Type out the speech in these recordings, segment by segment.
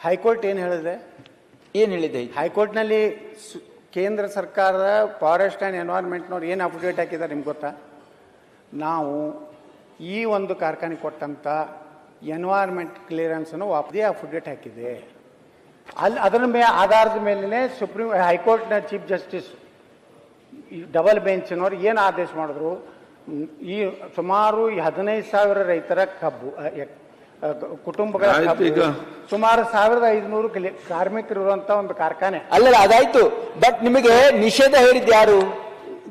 High court ಏನು ಹೇಳಿದೆ? ಹೈಕೋರ್ಟ್ನಲ್ಲಿ ಕೇಂದ್ರ ಸರ್ಕಾರದ ಫಾರೆಸ್ಟ್ ಆ್ಯಂಡ್ ಎನ್ವೈರ್ಮೆಂಟ್ನವ್ರು ಏನು ಅಫಿಡೇವಿಟ್ ಹಾಕಿದ್ದಾರೆ ನಿಮ್ಗೆ ಗೊತ್ತಾ? ನಾವು ಈ ಒಂದು ಕಾರ್ಖಾನೆ ಕೊಟ್ಟಂಥ ಎನ್ವೈರ್ಮೆಂಟ್ ಕ್ಲಿಯರೆನ್ಸನ್ನು ವಾಪದೇ ಅಫಿಡೇವಿಟ್ ಹಾಕಿದೆ. ಅದರ ಆಧಾರದ ಮೇಲೇ ಹೈಕೋರ್ಟ್ನ ಚೀಫ್ ಜಸ್ಟಿಸ್ ಡಬಲ್ ಬೆಂಚ್ನವ್ರು ಏನು ಆದೇಶ ಮಾಡಿದ್ರು? ಈ ಸುಮಾರು 15,000 ರೈತರ ಕಬ್ಬು ಕುಟುಂಬಗಳ ಸುಮಾರು 1,500 ಕಾರ್ಮಿಕರು ಇರುವಂತ ಒಂದು ಕಾರ್ಖಾನೆ ಅಲ್ಲ, ಅದಾಯ್ತು. ಬಟ್ ನಿಮಗೆ ನಿಷೇಧ ಹೇಳಿದ್ದು ಯಾರು?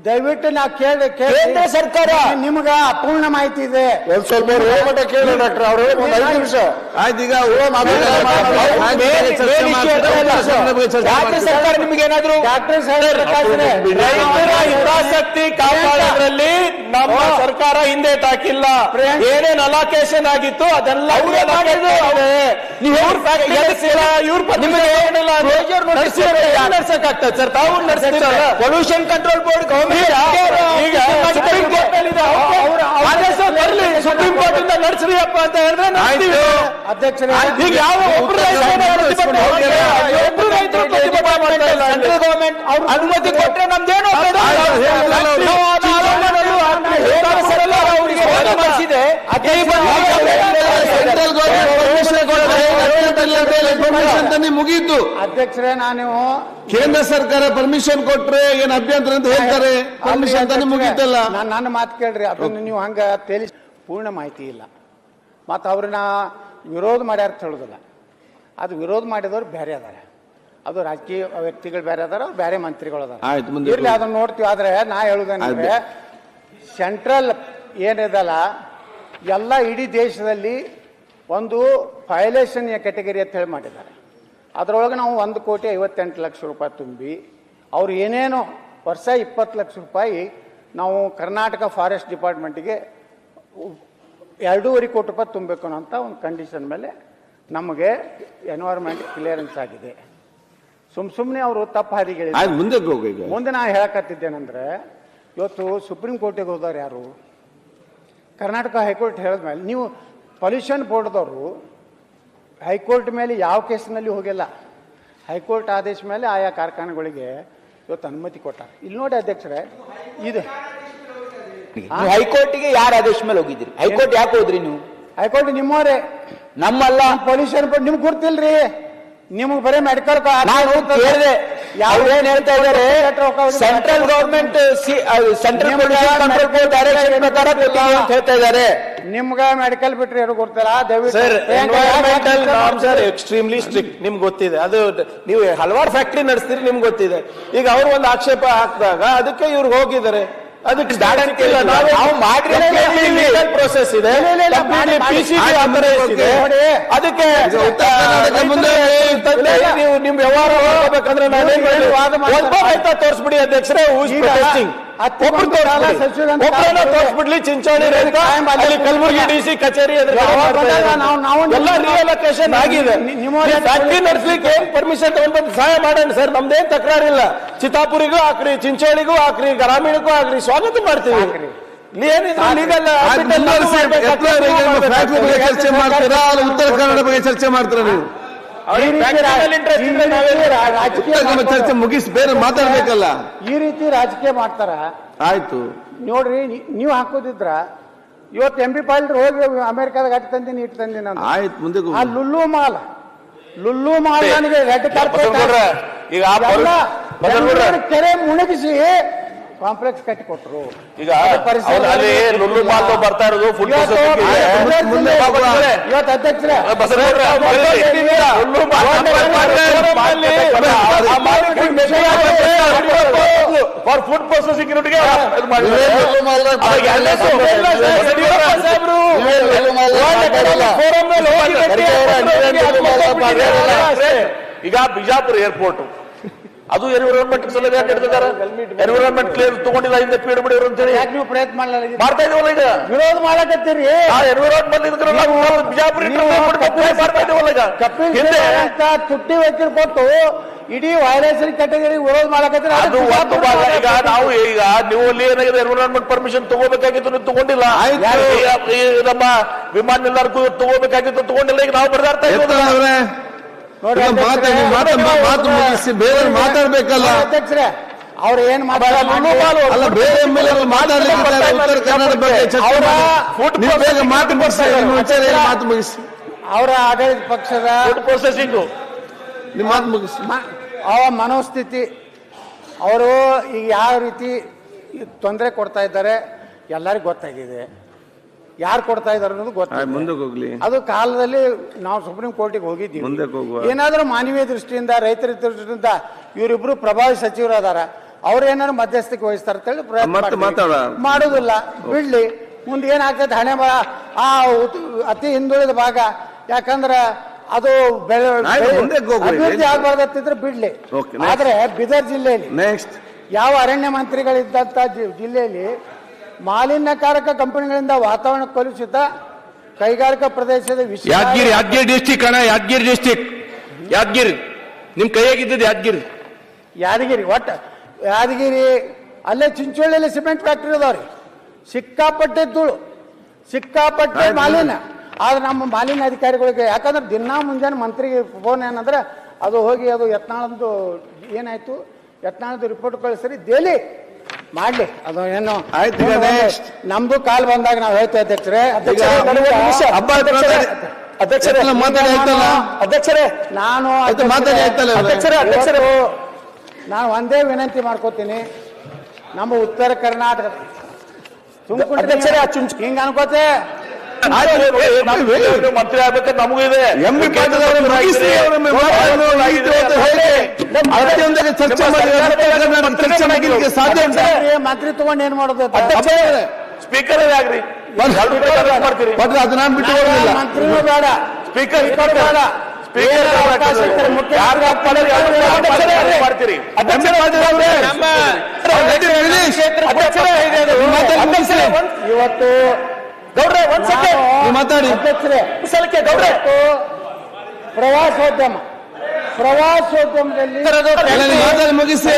ದಯವಿಟ್ಟು ನಾ ಕೇಂದ್ರ ಸರ್ಕಾರ. ನಿಮ್ಗ ಅಪೂರ್ಣ ಮಾಹಿತಿ ಇದೆ. ಸ್ವಲ್ಪ ಕೇಳಿ ಡಾಕ್ಟರ್ ಅವರು. ರಾಜ್ಯ ಸರ್ಕಾರ ನಿಮಗೆ ಏನಾದ್ರು ರೈತರ ಹಿತಾಸಕ್ತಿ ಕಾಪಾಡೋದ್ರಲ್ಲಿ ನಮ್ಮ ಸರ್ಕಾರ ಹಿಂದೆ ತಾಕಿಲ್ಲ. ಏನೇನು ಅಲೋಕೇಶನ್ ಆಗಿತ್ತು ಅದೆಲ್ಲ ನಡ್ಸಕ್ಕಾಗ್ತದೆ ಸರ್. ತಾವು ನಡೆಸ್ತೀರಲ್ಲ. ಪೊಲ್ಯೂಷನ್ ಕಂಟ್ರೋಲ್ ಬೋರ್ಡ್ ಗವರ್ಮೆಂಟ್ ಈಗ ಸುಪ್ರೀಂ ಕೋರ್ಟ್ ಆದೇಶ ಬರಲಿ, ಸುಪ್ರೀಂ ಕೋರ್ಟ್ ಇಂದ ನಡೆಸ್ರಿಯಪ್ಪ ಅಂತ ಹೇಳಿದ್ರೆ ಅಧ್ಯಕ್ಷರೇ, ಈಗ ಯಾವ ಒಬ್ರು ರೈತರು ಸೆಂಟ್ರಲ್ ಗವರ್ಮೆಂಟ್ ಅನುಮತಿ ಕೊಟ್ಟರೆ ನಮ್ದೇನು ಮುಗಿದ್ದು. ಅಧ್ಯಕ್ಷರೇ, ನಾನು ಕೇಂದ್ರ ಸರ್ಕಾರ ಪರ್ಮಿಷನ್ ಕೊಟ್ರೆ ಏನ್ ಅಭ್ಯಂತರ ಅಂತ ಹೇಳ್ತಾರೆ. ಪರ್ಮಿಷನ್ ತಾನೇ ಮುಗಿದ್ದಲ್ಲ. ನನ್ನ ಮಾತು ಕೇಳ್ರಿ. ಅದನ್ನು ನೀವು ಹಂಗ ತಿಳಿಸಿ ಪೂರ್ಣ ಮಾಹಿತಿ ಇಲ್ಲ. ಮತ್ತು ಅವ್ರನ್ನ ವಿರೋಧ ಮಾಡ್ಯಾರ ಅಂತ ಹೇಳೋದಿಲ್ಲ. ಅದು ವಿರೋಧ ಮಾಡಿದವ್ರು ಬೇರೆ ಅದಾರೆ. ಅದು ರಾಜಕೀಯ ವ್ಯಕ್ತಿಗಳು ಬೇರೆ ಅದಾರ, ಅವ್ರು ಬೇರೆ ಮಂತ್ರಿಗಳು ಅದಾರ. ಇರ್ಲಿ, ಅದನ್ನ ನೋಡ್ತೀವಿ. ಆದ್ರೆ ನಾ ಹೇಳುವುದೇನಂದ್ರೆ, ಸೆಂಟ್ರಲ್ ಏನಿದಲ್ಲ ಎಲ್ಲ ಇಡೀ ದೇಶದಲ್ಲಿ ಒಂದು ವೈಲೇಷನ್ ಕ್ಯಾಟಗರಿ ಅಂತ ಹೇಳಿ ಮಾಡಿದ್ದಾರೆ. ಅದರೊಳಗೆ ನಾವು 1,58,00,000 ರೂಪಾಯಿ ತುಂಬಿ, ಅವ್ರು ಏನೇನೋ ವರ್ಷ 20 ಲಕ್ಷ ರೂಪಾಯಿ ನಾವು ಕರ್ನಾಟಕ ಫಾರೆಸ್ಟ್ ಡಿಪಾರ್ಟ್ಮೆಂಟಿಗೆ 2.5 ಕೋಟಿ ರೂಪಾಯಿ ತುಂಬಬೇಕು ಅನ್ನೋಂಥ ಒಂದು ಕಂಡೀಷನ್ ಮೇಲೆ ನಮಗೆ ಎನ್ವೈರ್ಮೆಂಟ್ ಕ್ಲಿಯರೆನ್ಸ್ ಆಗಿದೆ. ಸುಮ್ಮನೆ ಅವರು ತಪ್ಪು ಹಾದಿಗೆ ಮುಂದೆ ನಾ ಹೇಳಕತ್ತಿದ್ದೇನೆಂದ್ರೆ, ಇವತ್ತು ಸುಪ್ರೀಂ ಕೋರ್ಟಿಗೆ ಹೋದವ್ರು ಯಾರು? ಕರ್ನಾಟಕ ಹೈಕೋರ್ಟ್ ಹೇಳಿದ್ಮೇಲೆ ನೀವು ಪೊಲ್ಯೂಷನ್ ಬೋರ್ಡ್ದವರು ಹೈಕೋರ್ಟ್ ಮೇಲೆ ಯಾವ ಕೇಸಿನಲ್ಲಿ ಹೋಗಿಲ್ಲ. ಹೈಕೋರ್ಟ್ ಆದೇಶ ಮೇಲೆ ಆಯಾ ಕಾರ್ಖಾನೆಗಳಿಗೆ ಇವತ್ತು ಅನುಮತಿ ಕೊಟ್ಟಾರೆ. ಇಲ್ಲಿ ನೋಡಿ ಅಧ್ಯಕ್ಷರೇ, ಇದು ಹೈಕೋರ್ಟ್ಗೆ ಯಾರ ಆದೇಶ ಮೇಲೆ ಹೋಗಿದ್ರಿ? ಹೈಕೋರ್ಟ್ ಯಾಕೆ ಹೋದ್ರಿ ನೀವು? ಹೈಕೋರ್ಟ್ ನಿಮ್ಮವರೇ, ನಮ್ಮಲ್ಲ. ಪೊಲ್ಯೂಷನ್ ಬೋರ್ಡ್ ನಿಮ್ಗೆ ಗೊತ್ತಿಲ್ರಿ. ನಿಮ್ಗೆ ಬರೀ ಮೆಡಿಕಲ್ ನಾನು ಕೇಳಿದೆ. ಅವ್ರೇನ್ ಹೇಳ್ತಾ ಇದ್ದಾರೆ? Central government central control board direction ಪ್ರಕಾರ ಅಂತ ಹೇಳ್ತಾ ಇದ್ದಾರೆ. ನಿಮ್ಗ ಮೆಡಿಕಲ್ ಬಿಟ್ರೆ ಯಾರು ಗೊತ್ತಲ್ಲ. Sir, environmental norms are extremely strict. ನಿಮ್ಗೆ ಗೊತ್ತಿದೆ. ಅದು ನೀವು ಹಲವಾರು ಫ್ಯಾಕ್ಟ್ರಿ ನಡೆಸ್ತೀರಿ, ನಿಮ್ಗೆ ಗೊತ್ತಿದೆ. ಈಗ ಅವ್ರು ಒಂದು ಆಕ್ಷೇಪ ಹಾಕಿದಾಗ ಅದಕ್ಕೆ ಇವ್ರು ಹೋಗಿದ್ದಾರೆ. ಅದಕ್ಕೆ ನಾವು ಪ್ರೋಸೆಸ್ ಇದೆ. ಅದಕ್ಕೆ ನೀವು ನಿಮ್ ವ್ಯವಹಾರ ಹೋಗ್ಬೇಕಂದ್ರೆ ನಾವೇನ್ ತೋರಿಸ್ಬಿಡಿ ಅಧ್ಯಕ್ಷರೇ. ತೋರಿಸ್ಬಿಡ್ಲಿ ಚಿಂಚೋಳಿ ಅಲ್ಲಿ ಕಲಬುರಗಿ DC ಕಚೇರಿ ಎಲ್ಲ ರಿಯಲೊಕೇಶನ್ ಆಗಿದೆ. ಫ್ಯಾಕ್ಟ್ರಿ ನಡೆಸ್ಲಿಕ್ಕೆ ಏನ್ ಪರ್ಮಿಷನ್ ತಗೊಂಡ್ಬಂದು ಸಹಾಯ ಮಾಡೋಣ ಸರ್. ನಮ್ದೇನ್ ತಕರಾರಿಲ್ಲ. ಚಿತ್ತಾಪುರಿಗೂ ಹಾಕ್ರಿ, ಚಿಂಚೋಳಿಗೂ ಹಾಕ್ರಿ, ಗ್ರಾಮೀಣಕ್ಕೂ ಹಾಕ್ರಿ, ಸ್ವಾಗತ ಮಾಡ್ತೀವಿ. ಚರ್ಚೆ ಮಾಡ್ತೀರಾ? ಉತ್ತರ ಕನ್ನಡ ಬಗ್ಗೆ ಚರ್ಚೆ ಮಾಡ್ತೀರಾ ನೀವು? ಚರ್ಚೆ ಮುಗಿಸಿ ಬೇರೆ ಮಾತಾಡ್ಬೇಕಲ್ಲ. ಈ ರೀತಿ ರಾಜಕೀಯ ಮಾಡ್ತಾರ. ಆಯ್ತು ನೋಡ್ರಿ, ನೀವು ಹಾಕೋದಿದ್ರ ಇವತ್ತು MP ಪಾಲ್ ಹೋಗಿ ಅಮೆರಿಕಾದಾಗ ಅಟ್ಟು ತಂದಿನಿ ಇಟ್ಟು ತಂದಿನ. ಆಯ್ತು, ಮುಂದೆ ಆ ಲುಲ್ಲು ಮಾಲ್ ನನಗೆ ರೆಡ್ ಕಾರ್ಪೆಟ್ ಕೆರೆ ಮುಣಗಿಸಿ ಕಾಂಪ್ಲೆಕ್ಸ್ ಕಟ್ಟಿ ಕೊಟ್ಟರು. ಈಗ ಲುಲ್ಲು ಮಾಲ್ ಬರ್ತಾ ಇರೋದು ಫುಡ್ ಇವತ್ತು ಅಧ್ಯಕ್ಷರೇ, ಫಾರ್ ಫುಡ್ ಪ್ರೊಸೆಸಿಂಗ್ ಯೂನಿಟ್ಗೆ ಈಗ ಬಿಜಾಪುರ ಏರ್ಪೋರ್ಟ್ ಅದು ಎನ್ವಿರಾನ್ಮೆಂಟ್ ಸಲಹೆ ನಡೆದಿದ್ದಾರೆ. ಎನ್ವಿರಾನ್ಮೆಂಟ್ ಕ್ಲಿಯರ್ ತಗೊಂಡಿಲ್ಲ, ಹಿಂದೆ ಪೀಡ್ ಬಿಡಿದ್ರು ಅಂತ ಹೇಳಿ ಯಾಕೆ ನೀವು ಪ್ರಯತ್ನ ಮಾಡ್ತಾ ಇದೀವಲ್ಲ. ಈಗ ವಿರೋಧ ಮಾಡಕತ್ತೀರಿ. ಎನ್ವಿರಾನ್ಮೆಂಟ್ ಬಿಜಾಪುರ ಮಾಡ್ತಾ ಇದೀವಲ್ಲ. ಈಗ ಹಿಂದೆ ತುಟ್ಟಿ ವೈದ್ಯರು ಕೊಟ್ಟು ಇಡೀ ವೈಲೇಷನ್ ಕ್ಯಾಟಗರಿ ವಿರೋಧ ಮಾಡಕತ್ತೀರಿ. ಅದು ಒಂದು ಭಾಗ. ಈಗ ನಾವು ಈಗ ನೀವು ಅಲ್ಲಿ ಏನಾಗಿದೆ ಎನ್ವಿರಾನ್ಮೆಂಟ್ ಪರ್ಮಿಷನ್ ತಗೋಬೇಕಾಗಿತ್ತು, ನೀವು ತಗೊಂಡಿಲ್ಲ. ನಮ್ಮ ವಿಮಾನ ನಿಲ್ದಾಣಕ್ಕೂ ತಗೋಬೇಕಾಗಿತ್ತು, ತಗೊಂಡಿಲ್ಲ. ಈಗ ನಾವು ಬರ್ದಾಡ್ತಾ ಇದ್ದೀವಿ. ನೋಡಿ ಈಗ ಮಾತು ಮುಗಿಸಿ ಬೇರೆ ಮಾತಾಡ್ಬೇಕಲ್ಲ. ಅಧ್ಯಕ್ಷರೇ ಅವ್ರು ಏನ್ ಮಾಡ್ತಾರೆ ಅಲ್ಲ, ಬೇರೆ ಎಂ.ಎಲ್.ಎ ಮಾತಾಡ್ಲಿಕ್ಕೆ ಉತ್ತರ ಕನ್ನಡ ಬಗ್ಗೆ ಚರ್ಚೆ ಮಾಡಿ. ನೀವು ಬೇಗ ಮಾತು ಮುಗಿಸಿ, ಮಾತು ಮುಗಿಸಿ. ಅವರ ಆಡಳಿತ ಪಕ್ಷದ ಪ್ರೊಸೆಸಿಂಗು ನಿಮ್ಮ ಮಾತು ಮುಗಿಸಿ. ಅವ ಮನೋಸ್ಥಿತಿ, ಅವರು ಈಗ ಯಾವ ರೀತಿ ತೊಂದರೆ ಕೊಡ್ತಾ ಇದ್ದಾರೆ ಎಲ್ಲರಿಗೂ ಗೊತ್ತಾಗಿದೆ. ಯಾರು ಕೊಡ್ತಾ ಇದ್ದಾರೆ ಅನ್ನೋದು ಗೊತ್ತಾಗಿದೆ. ಮುಂದಕ್ಕೆ ಹೋಗ್ಲಿ. ಅದು ಕಾಲದಲ್ಲಿ ನಾವು ಸುಪ್ರೀಂ ಕೋರ್ಟಿಗೆ ಹೋಗಿದ್ದೀವಿ. ಮುಂದಕ್ಕೆ ಹೋಗುವ. ಏನಾದರೂ ಮಾನವೀಯ ದೃಷ್ಟಿಯಿಂದ, ರೈತರ ದೃಷ್ಟಿಯಿಂದ ಇವರಿಬ್ರು ಪ್ರಭಾವಿ ಸಚಿವರು ಅದಾರ, ಅವ್ರು ಏನಾದ್ರು ಮಧ್ಯಸ್ಥಿಕೆ ವಹಿಸ್ತಾರೆ ಅಂತೇಳಿ ಪ್ರಯತ್ನ ಮಾಡುದಿಲ್ಲ. ಬಿಡ್ಲಿ, ಮುಂದೆ ಏನಾಗ್ತದೆ ಹಣೆ ಬರ ಆ ಅತಿ ಹಿಂದುಳಿದ ಭಾಗ, ಯಾಕಂದ್ರೆ ಅದು ಅಭಿವೃದ್ಧಿ ಆಗಬಾರ್ದಿದ್ರೆ ಬಿಡ್ಲಿ. ಆದ್ರೆ ಬೀದರ್ ಜಿಲ್ಲೆಯಲ್ಲಿ ನೆಕ್ಸ್ಟ್ ಯಾವ ಅರಣ್ಯ ಮಂತ್ರಿಗಳಿದ್ದಂತ ಜಿಲ್ಲೆಯಲ್ಲಿ ಮಾಲಿನ್ಯಕಾರಕ ಕಂಪನಿಗಳಿಂದ ವಾತಾವರಣ ಕಲುಷಿತ, ಕೈಗಾರಿಕಾ ಪ್ರದೇಶದ ವಿಷಯ ಯಾದಗಿರಿ ಡಿಸ್ಟಿಕ್ ಅಣ್ಣ, ಯಾದಗಿರಿ ಡಿಸ್ಟಿಕ್, ಯಾದಗಿರಿ ನಿಮ್ ಕೈಯಾಗಿದ್ದದ್ದು ಯಾದಗಿರಿ ಒಟ್ಟ ಯಾದಗಿರಿ ಅಲ್ಲೇ ಚಿಂಚೋಳಿಯಲ್ಲಿ ಸಿಮೆಂಟ್ ಫ್ಯಾಕ್ಟ್ರಿ ಅದಾವ್ರಿ, ಸಿಕ್ಕಾಪಟ್ಟೆ ಧೂಳು, ಸಿಕ್ಕಾಪಟ್ಟೆ ಮಾಲಿನ್ಯ. ಆದ್ರೆ ನಮ್ಮ ಮಾಲಿನ್ಯ ಅಧಿಕಾರಿಗಳಿಗೆ, ಯಾಕಂದ್ರೆ ದಿನಾ ಮುಂಜಾನೆ ಮಂತ್ರಿಗೆ ಫೋನ್ ಏನಂದ್ರೆ ಅದು ಹೋಗಿ ಅದು ಯತ್ನಾಳಂದು ಏನಾಯ್ತು, ಯತ್ನಾಳದ್ದು ರಿಪೋರ್ಟ್ ಕಳಿಸ್ರಿ, ಡೈಲಿ ಮಾಡ್ಲಿ. ಅದು ಏನು ನಮ್ದು ಕಾಲ್ ಬಂದಾಗ ನಾವು ಹೇಳ್ತೇವೆ ಅಧ್ಯಕ್ಷರೇ. ನಾನು ಒಂದೇ ವಿನಂತಿ ಮಾಡ್ಕೋತೀನಿ, ನಮ್ಮ ಉತ್ತರ ಕರ್ನಾಟಕ ಹಿಂಗ ಅನ್ಕೋತೆ ಮಂತ್ರಿ ಆಗ್ಬೇಕಾದ್ರೆ ನಮಗೂ ಇದೆ. ಮಂತ್ರಿ ತಗೊಂಡು ಏನ್ ಮಾಡೋದು? ಸ್ಪೀಕರ್ ಆಗ್ರಿ, ಅದನ್ನ ಬಿಟ್ಟು ಹೋಗಿಲ್ಲ. ಮಂತ್ರಿನೂ ಬೇಡ, ಸ್ಪೀಕರ್ ಬೇಡ, ಇವತ್ತು ಗೌಡ್ರೆ ಒಂದ್ ಸೆಕೆಂಡ್ ಮಾತಾಡಿ ಅಧ್ಯಕ್ಷರೇ. ಗೌಡ್ರೆ ಪ್ರವಾಸೋದ್ಯಮದಲ್ಲಿ ಮಾತಾಡಿ ಮುಗಿಸಿ.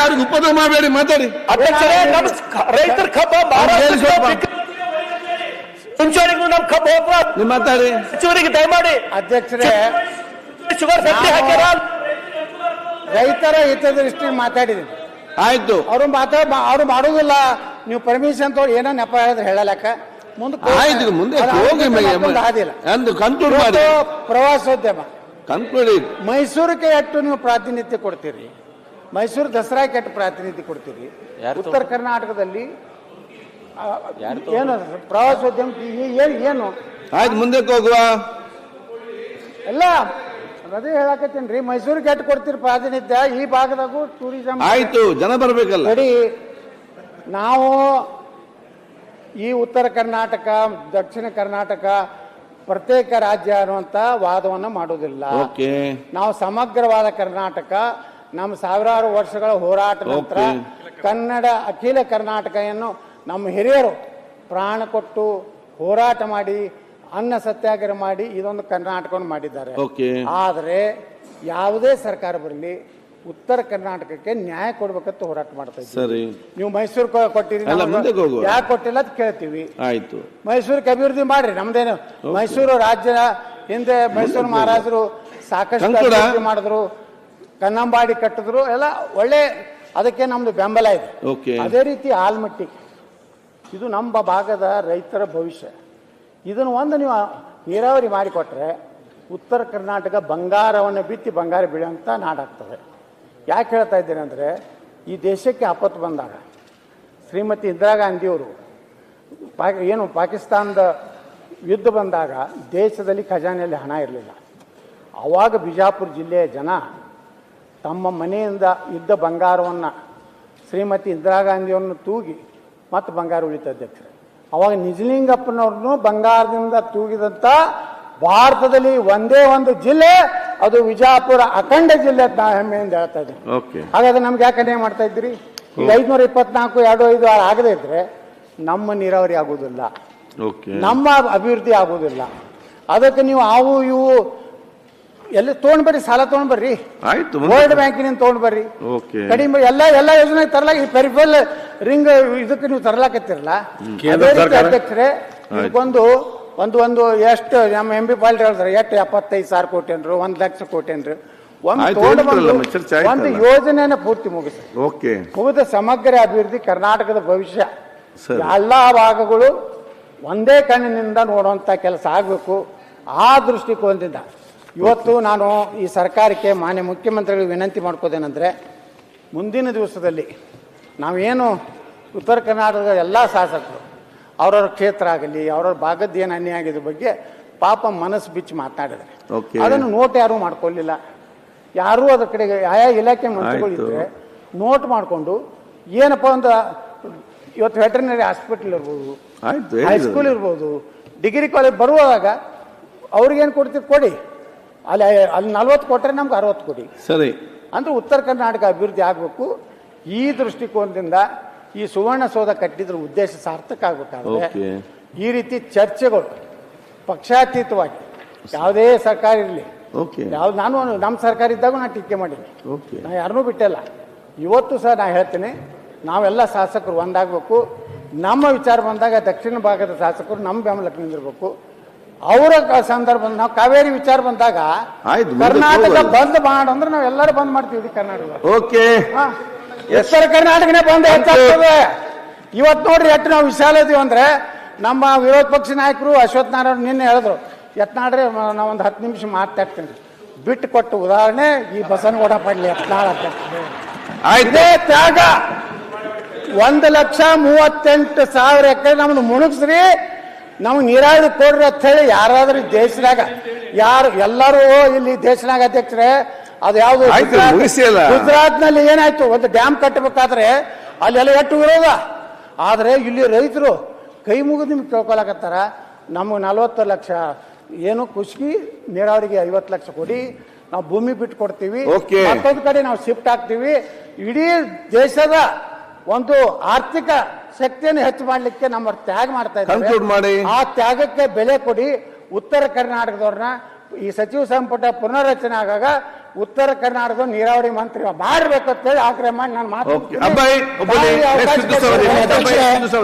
ಅವ್ರಿಗೆ ಉಪದ್ರ ಮಾಡಬೇಡಿ, ಮಾತಾಡಿ. ಅಧ್ಯಕ್ಷರೇ, ರೈತರ ಕಬ್ಬ ಮುಂಚೂಣಿಗೂ ನಮ್ ಕಬ್ಬ ಹೋಗುವ ನೀವು ಮಾತಾಡಿ. ಸಚಿವರಿಗೆ ದಯಮಾಡಿ. ಅಧ್ಯಕ್ಷರೇ, ಶುಗರ್ ಫ್ಯಾಕ್ಟರಿ ಹಾಕ್ಯಾರ, ರೈತರ ಹಿತದೃಷ್ಟಿ ಮಾತಾಡಿದ್ದೀನಿ. ಆಯ್ತು, ಅವ್ರು ಮಾಡುದಿಲ್ಲ. ನೀವು ಪರ್ಮಿಷನ್ ತಗೊಂಡು ಏನೋ ನೆಪ ಹೇಳಿದ್ರೆ ಹೇಳಲಕ್ಕ ಆಯ್ತು, ಮುಂದೆ ಹೋಗಿ ಕನ್ಕ್ಲೂಡ್ ಮಾಡಿ. ಪ್ರವಾಸೋದ್ಯಮ ಕನ್ಕ್ಲೂಡ್. ಮೈಸೂರಿಗೆ ಎಷ್ಟು ನೀವು ಪ್ರಾತಿನಿಧ್ಯ ಕೊಡ್ತೀರಿ? ಮೈಸೂರು ದಸರಾಕ್ಕೆ ಎಷ್ಟು ಪ್ರಾತಿನಿಧ್ಯ ಕೊಡ್ತೀರಿ? ಉತ್ತರ ಕರ್ನಾಟಕದಲ್ಲಿ ಏನು ಪ್ರವಾಸೋದ್ಯಮ ಏನು? ಆಯ್ತು, ಮುಂದಕ್ಕೆ ಹೋಗುವ. ಎಲ್ಲ ಅದೇ ಹೇಳಕತ್ತೀನಿ, ಮೈಸೂರಿಗೆ ಎಷ್ಟು ಕೊಡ್ತೀರಿ ಪ್ರಾತಿನಿಧ್ಯ? ಈ ಭಾಗದಾಗೂ ಟೂರಿಸಂ ಆಯ್ತು, ಜನ ಬರ್ಬೇಕಲ್ಲ. ನೋಡಿ, ನಾವು ಈ ಉತ್ತರ ಕರ್ನಾಟಕ, ದಕ್ಷಿಣ ಕರ್ನಾಟಕ ಪ್ರತ್ಯೇಕ ರಾಜ್ಯ ಅನ್ನುವಂತ ವಾದವನ್ನು ಮಾಡುವುದಿಲ್ಲ. ನಾವು ಸಮಗ್ರವಾದ ಕರ್ನಾಟಕ, ನಮ್ಮ ಸಾವಿರಾರು ವರ್ಷಗಳ ಹೋರಾಟ ನಂತರ ಕನ್ನಡ ಅಖಿಲ ಕರ್ನಾಟಕವನ್ನು ನಮ್ಮ ಹಿರಿಯರು ಪ್ರಾಣ ಕೊಟ್ಟು ಹೋರಾಟ ಮಾಡಿ, ಅನ್ನ ಸತ್ಯಾಗ್ರಹ ಮಾಡಿ ಇದೊಂದು ಕರ್ನಾಟಕವನ್ನು ಮಾಡಿದ್ದಾರೆ. ಆದರೆ ಯಾವುದೇ ಸರ್ಕಾರ ಬರಲಿ, ಉತ್ತರ ಕರ್ನಾಟಕಕ್ಕೆ ನ್ಯಾಯ ಕೊಡ್ಬೇಕಂತ ಹೋರಾಟ ಮಾಡ್ತಾ ಇದ್ದೀವಿ. ನೀವು ಮೈಸೂರು ಕೊಟ್ಟಿರಿ, ಯಾಕೆ ಕೊಟ್ಟಿಲ್ಲ ಅಂತ ಕೇಳ್ತೀವಿ. ಆಯ್ತು, ಮೈಸೂರಿಗೆ ಅಭಿವೃದ್ಧಿ ಮಾಡ್ರಿ. ನಮ್ದೇನು ಮೈಸೂರು ರಾಜ್ಯ ಹಿಂದೆ ಮೈಸೂರು ಮಹಾರಾಜರು ಸಾಕಷ್ಟು ಅಭಿವೃದ್ಧಿ ಮಾಡಿದ್ರು, ಕನ್ನಂಬಾಡಿ ಕಟ್ಟಿದ್ರು, ಎಲ್ಲ ಒಳ್ಳೆ, ಅದಕ್ಕೆ ನಮ್ದು ಬೆಂಬಲ ಇದೆ. ಅದೇ ರೀತಿ ಆಲ್ಮಟ್ಟಿ, ಇದು ನಮ್ಮ ಭಾಗದ ರೈತರ ಭವಿಷ್ಯ. ಇದನ್ನು ಒಂದು ನೀವು ನೀರಾವರಿ ಮಾಡಿಕೊಟ್ರೆ ಉತ್ತರ ಕರ್ನಾಟಕ ಬಂಗಾರವನ್ನು ಬಿತ್ತಿ ಬಂಗಾರ ಬೆಳೆಯುವಂಥ ನಾಡಾಗ್ತದೆ. ಯಾಕೆ ಹೇಳ್ತಾ ಇದ್ದೇನೆ ಅಂದರೆ, ಈ ದೇಶಕ್ಕೆ ಆಪತ್ತು ಬಂದಾಗ ಶ್ರೀಮತಿ ಇಂದಿರಾ ಗಾಂಧಿಯವರು ಏನು ಪಾಕಿಸ್ತಾನದ ಯುದ್ಧ ಬಂದಾಗ ದೇಶದಲ್ಲಿ ಖಜಾನೆಯಲ್ಲಿ ಹಣ ಇರಲಿಲ್ಲ. ಆವಾಗ ಬಿಜಾಪುರ ಜಿಲ್ಲೆಯ ಜನ ತಮ್ಮ ಮನೆಯಿಂದ ಇದ್ದ ಬಂಗಾರವನ್ನು ಶ್ರೀಮತಿ ಇಂದಿರಾ ಗಾಂಧಿಯವ್ರನ್ನು ತೂಗಿ ಮತ್ತು ಬಂಗಾರ ಉಳಿತ ಅಧ್ಯಕ್ಷರೇ. ಅವಾಗ ನಿಜಲಿಂಗಪ್ಪನವ್ರನ್ನು ಬಂಗಾರದಿಂದ ತೂಗಿದಂಥ ಭಾರತದಲ್ಲಿ ಒಂದೇ ಒಂದು ಜಿಲ್ಲೆ, ಅದು ವಿಜಾಪುರ ಅಖಂಡ ಜಿಲ್ಲೆ ಅಂತ ಹೆಮ್ಮೆಯಿಂದ ಹೇಳ್ತಾ ಇದ್ದೀವಿ. ಹಾಗಾದ್ರೆ ನಮ್ಗೆ ಯಾಕೆ ಅನ್ಯಾಯ ಮಾಡ್ತಾ ಇದ್ದೀರಿ? ಈಗ 524, 25 ಆಗದೇ ಇದ್ರೆ ನಮ್ಮ ನೀರಾವರಿ ಆಗುವುದಿಲ್ಲ, ನಮ್ಮ ಅಭಿವೃದ್ಧಿ ಆಗುವುದಿಲ್ಲ. ಅದಕ್ಕೆ ನೀವು ಅವು ಇವು ಎಲ್ಲಿ ತೊಗೊಂಡ್ ಬರ್ರಿ, ಸಾಲ ತೊಗೊಂಡ್ ಬರ್ರಿ, ವರ್ಲ್ಡ್ ಬ್ಯಾಂಕಿನಿಂದ ತೊಗೊಂಡ್ ಬರ್ರಿ, ಕಡಿಮೆ ಎಲ್ಲ ಯೋಜನೆ ತರಲಾಕ, ಈ ಪೆರಿಫೆರಲ್ ರಿಂಗ್ ಇದಕ್ಕೆ ನೀವು ತರಲಾಕತ್ತಿರಲ್ಲ. ಅಧ್ಯಕ್ಷರೇ, ಇದಕ್ಕೊಂದು ಒಂದು ಎಷ್ಟು ನಮ್ಮ ಎಂ ಬಿ ಪಾಲ್ ಹೇಳಿದ್ರೆ ಎಷ್ಟು 75,000 ಕೋಟಿ ಅನ್ರು 1 ಲಕ್ಷ ಕೋಟಿ ಅನ್ರು ಆಯ್ತು, ಒಂದು ಹೇಳಿದ್ರಲ್ಲ, ಚರ್ಚೆ ಆಯ್ತಲ್ಲ. ಒಂದು ಯೋಜನೆನ ಪೂರ್ತಿ ಮುಗಿಸಿ ಓಕೆ ಮುಗಿದ ಸಮಗ್ರ ಅಭಿವೃದ್ಧಿ ಕರ್ನಾಟಕದ ಭವಿಷ್ಯ ಸರಿ. ಎಲ್ಲ ಭಾಗಗಳು ಒಂದೇ ಕಣ್ಣಿನಿಂದ ನೋಡುವಂತ ಕೆಲಸ ಆಗಬೇಕು. ಆ ದೃಷ್ಟಿಕೋನದಿಂದ ಇವತ್ತು ನಾನು ಈ ಸರ್ಕಾರಕ್ಕೆ ಮಾನ್ಯ ಮುಖ್ಯಮಂತ್ರಿಗಳಿಗೆ ವಿನಂತಿ ಮಾಡ್ಕೋದೇನೆಂದರೆ, ಮುಂದಿನ ದಿವಸದಲ್ಲಿ ನಾವೇನು ಉತ್ತರ ಕರ್ನಾಟಕದ ಎಲ್ಲ ಶಾಸಕರು ಅವ್ರವ್ರ ಕ್ಷೇತ್ರ ಆಗಲಿ ಅವ್ರವ್ರ ಭಾಗದ ಏನು ಅನ್ಯಾಯ ಆಗಿದ್ರ ಬಗ್ಗೆ ಪಾಪ ಮನಸ್ಸು ಬಿಚ್ಚಿ ಮಾತನಾಡಿದ್ದಾರೆ. ಓಕೆ. ಅದನ್ನು ನೋಟ್ ಯಾರೂ ಮಾಡ್ಕೊಳ್ಳಿಲ್ಲ. ಯಾರೂ ಅದ್ರ ಕಡೆಗೆ ಆಯಾ ಇಲಾಖೆ ಮಂತ್ರಿಗಳಿದ್ರೆ ನೋಟ್ ಮಾಡಿಕೊಂಡು ಏನಪ್ಪ ಒಂದು ಇವತ್ತು ವೆಟರ್ನರಿ ಹಾಸ್ಪಿಟಲ್ ಇರ್ಬೋದು, ಆಯ್ತು, ಹೈಸ್ಕೂಲ್ ಇರ್ಬೋದು, ಡಿಗ್ರಿ ಕಾಲೇಜ್ ಬರುವಾಗ ಅವ್ರಿಗೇನು ಕೊಡ್ತೀವಿ ಕೊಡಿ, ಅಲ್ಲಿ 40 ಕೊಟ್ಟರೆ ನಮ್ಗೆ 60 ಕೊಡಿ. ಸರಿ. ಅಂದ್ರೆ ಉತ್ತರ ಕರ್ನಾಟಕ ಅಭಿವೃದ್ಧಿ ಆಗಬೇಕು. ಈ ದೃಷ್ಟಿಕೋನದಿಂದ ಈ ಸುವರ್ಣಸೌಧ ಕಟ್ಟಿದ್ರ ಉದ್ದೇಶ ಸಾರ್ಥಕ ಆಗಬೇಕಾದ್ರೆ ಓಕೆ. ಈ ರೀತಿ ಚರ್ಚೆಗಳು ಪಕ್ಷಾತೀತವಾಗಿ ಯಾವುದೇ ಸರ್ಕಾರ ಇರಲಿ, ಓಕೆ. ಯಾವ್ದು ನಾನು ನಮ್ಮ ಸರ್ಕಾರ ಇದ್ದಾಗ ನಾನು ಟೀಕೆ ಮಾಡೀನಿ, ಓಕೆ. ನಾ ಯಾರನ್ನೂ ಬಿಟ್ಟಿಲ್ಲ. ಇವತ್ತು ಸಹ ನಾ ಹೇಳ್ತೀನಿ, ನಾವೆಲ್ಲ ಶಾಸಕರು ಒಂದಾಗಬೇಕು. ನಮ್ಮ ವಿಚಾರ ಬಂದಾಗ ದಕ್ಷಿಣ ಭಾಗದ ಶಾಸಕರು ನಮ್ಮ ಬೆಂಬಲಕ್ಕೆ ನಿಂದಿರಬೇಕು. ಅವರ ಸಂದರ್ಭ ನಾವು ಕಾವೇರಿ ವಿಚಾರ ಬಂದಾಗ ಆಯ್ತು, ಕರ್ನಾಟಕ ಮುಂದಕ್ಕೆ ಬಂದ್ ಮಾಡಂದ್ರೆ ನಾವು ಎಲ್ಲರೂ ಬಂದ್ ಮಾಡ್ತೀವಿ ಕರ್ನಾಟಕ. ಓಕೆ. ಉತ್ತರ ಕರ್ನಾಟಕನೇ ಬಂದ್ ಹೆಚ್ಚಾಗ್ತದೆ. ಇವತ್ತು ನೋಡ್ರಿ ಎಷ್ಟು ನಾವು ವಿಶಾಲ ಇದೀವಿ ಅಂದ್ರೆ, ನಮ್ಮ ವಿರೋಧ ಪಕ್ಷ ನಾಯಕರು ಅಶ್ವಥ್ ನಾರಾಯಣ ನಿನ್ನೆ ಹೇಳಿದ್ರು, ಯತ್ನಾಡ್ರೆ ನಾವು ಒಂದು 10 ನಿಮಿಷ ಮಾತಾಡ್ತೀನಿ ಬಿಟ್ಟು ಕೊಟ್ಟು ಉದಾಹರಣೆ ಈ ಬಸನಗೌಡ ಪಾಟೀಲ್ ಯತ್ನಾಳ್ ಅಂತ. ಇದೇ ತ್ಯಾಗ 1,38,000 ಎಕರೆ ನಮ್ದು ಮುಣುಗ್ಸ್ರಿ, ನಮ್ಗೆ ನೀರಾವರಿ ಕೊಡ್ರಿ ಅಂತ ಹೇಳಿ ಯಾರಾದ್ರೂ ದೇಶದಾಗ ಯಾರು ಎಲ್ಲರೂ ಇಲ್ಲಿ ದೇಶನಾಗ ಅಧ್ಯಕ್ಷರೇ ಅದು ಯಾವ್ದು ಗುಜರಾತ್ ನಲ್ಲಿ ಏನಾಯ್ತು, ಒಂದು ಡ್ಯಾಮ್ ಕಟ್ಟಬೇಕಾದ್ರೆ ಅಲ್ಲೆಲ್ಲ ಎಷ್ಟು ವಿರೋಧ. ಆದ್ರೆ ಇಲ್ಲಿ ರೈತರು ಕೈ ಮುಗಿದು ನಿಮ್ಗೆ ಕೇಳ್ಕೊಳಕತ್ತಾರ, ನಮಗೆ 40 ಲಕ್ಷ ಏನು ಖುಷಿ ನೀರಾವರಿಗೆ 50 ಲಕ್ಷ ಕೊಡಿ, ನಾವು ಭೂಮಿ ಬಿಟ್ಟು ಕೊಡ್ತೀವಿ, ಮತ್ತೊಂದು ಕಡೆ ನಾವು ಶಿಫ್ಟ್ ಆಗ್ತೀವಿ. ಇಡೀ ದೇಶದ ಒಂದು ಆರ್ಥಿಕ ಶಕ್ತಿಯನ್ನು ಹೆಚ್ಚು ಮಾಡ್ಲಿಕ್ಕೆ ನಮ್ಮ ತ್ಯಾಗ ಮಾಡ್ತಾ ಇದ್ದಾರೆ. ಆ ತ್ಯಾಗಕ್ಕೆ ಬೆಲೆ ಕೊಡಿ. ಉತ್ತರ ಕರ್ನಾಟಕದವ್ರನ್ನ ಈ ಸಚಿವ ಸಂಪುಟ ಪುನರ್ರಚನೆ ಆಗಾಗ ಉತ್ತರ ಕರ್ನಾಟಕದ ನೀರಾವರಿ ಮಂತ್ರಿ ಮಾಡಬೇಕು ಅಂತ ಹೇಳಿ ಆಗ್ರಹ ಮಾಡಿ ನಾನು ಮಾತು